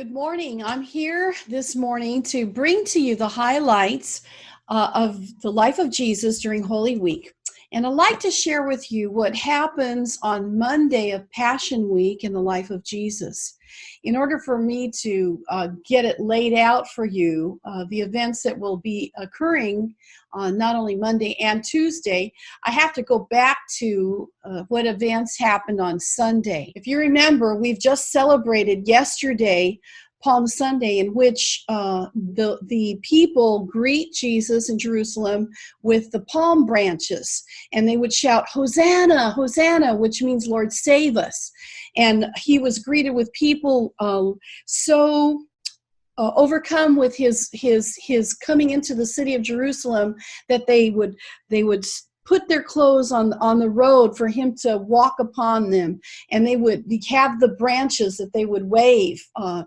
Good morning. I'm here this morning to bring to you the highlights of the life of Jesus during Holy Week. And I'd like to share with you what happens on Monday of Passion Week in the life of Jesus. In order for me to get it laid out for you, the events that will be occurring on not only Monday and Tuesday, I have to go back to what events happened on Sunday. If you remember, we've just celebrated yesterday Palm Sunday, in which the people greet Jesus in Jerusalem with the palm branches, and they would shout, "Hosanna, Hosanna," which means "Lord, save us." And he was greeted with people overcome with his coming into the city of Jerusalem that they would put their clothes on the road for him to walk upon them, and they would have the branches that they would wave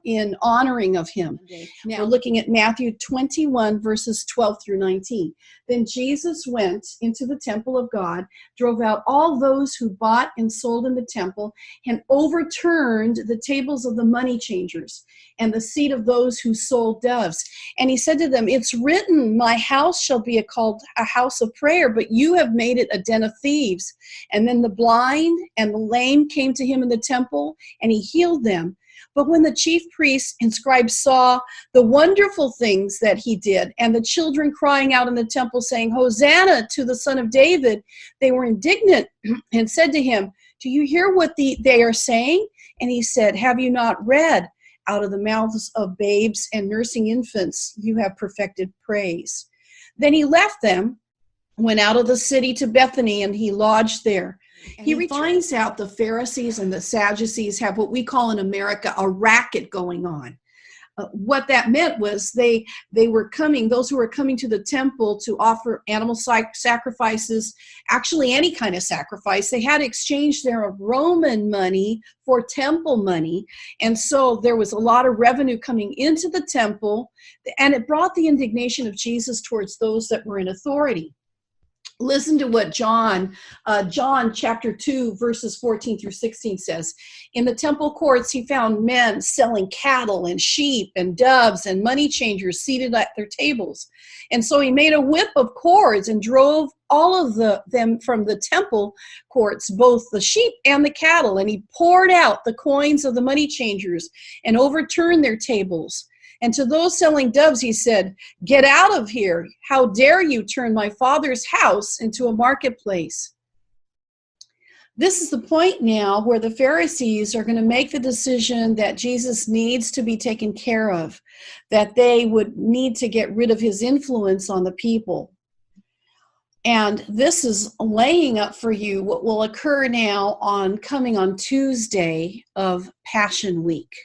in honoring of him. Now we're looking at Matthew 21 verses 12 through 19. Then Jesus went into the temple of God, drove out all those who bought and sold in the temple, and overturned the tables of the money changers and the seat of those who sold doves. And he said to them, "It's written, my house shall be called a house of prayer, but you have made it a den of thieves." And then the blind and the lame came to him in the temple, and he healed them. But when the chief priests and scribes saw the wonderful things that he did, and the children crying out in the temple saying, "Hosanna to the Son of David," they were indignant and said to him, "Do you hear what they are saying?" And he said, "Have you not read, out of the mouths of babes and nursing infants you have perfected praise?" Then he left them, went out of the city to Bethany, and he lodged there. He finds out the Pharisees and the Sadducees have what we call in America a racket going on. What that meant was they were coming, those who were coming to the temple to offer animal sacrifices, actually any kind of sacrifice, they had to exchange their Roman money for temple money. And so there was a lot of revenue coming into the temple, and it brought the indignation of Jesus towards those that were in authority. Listen to what John chapter 2, verses 14 through 16 says. In the temple courts, he found men selling cattle and sheep and doves and money changers seated at their tables. And so he made a whip of cords and drove all of them from the temple courts, both the sheep and the cattle. And he poured out the coins of the money changers and overturned their tables. And to those selling doves, he said, "Get out of here. How dare you turn my Father's house into a marketplace?" This is the point now where the Pharisees are going to make the decision that Jesus needs to be taken care of, that they would need to get rid of his influence on the people. And this is laying up for you what will occur now coming on Tuesday of Passion Week.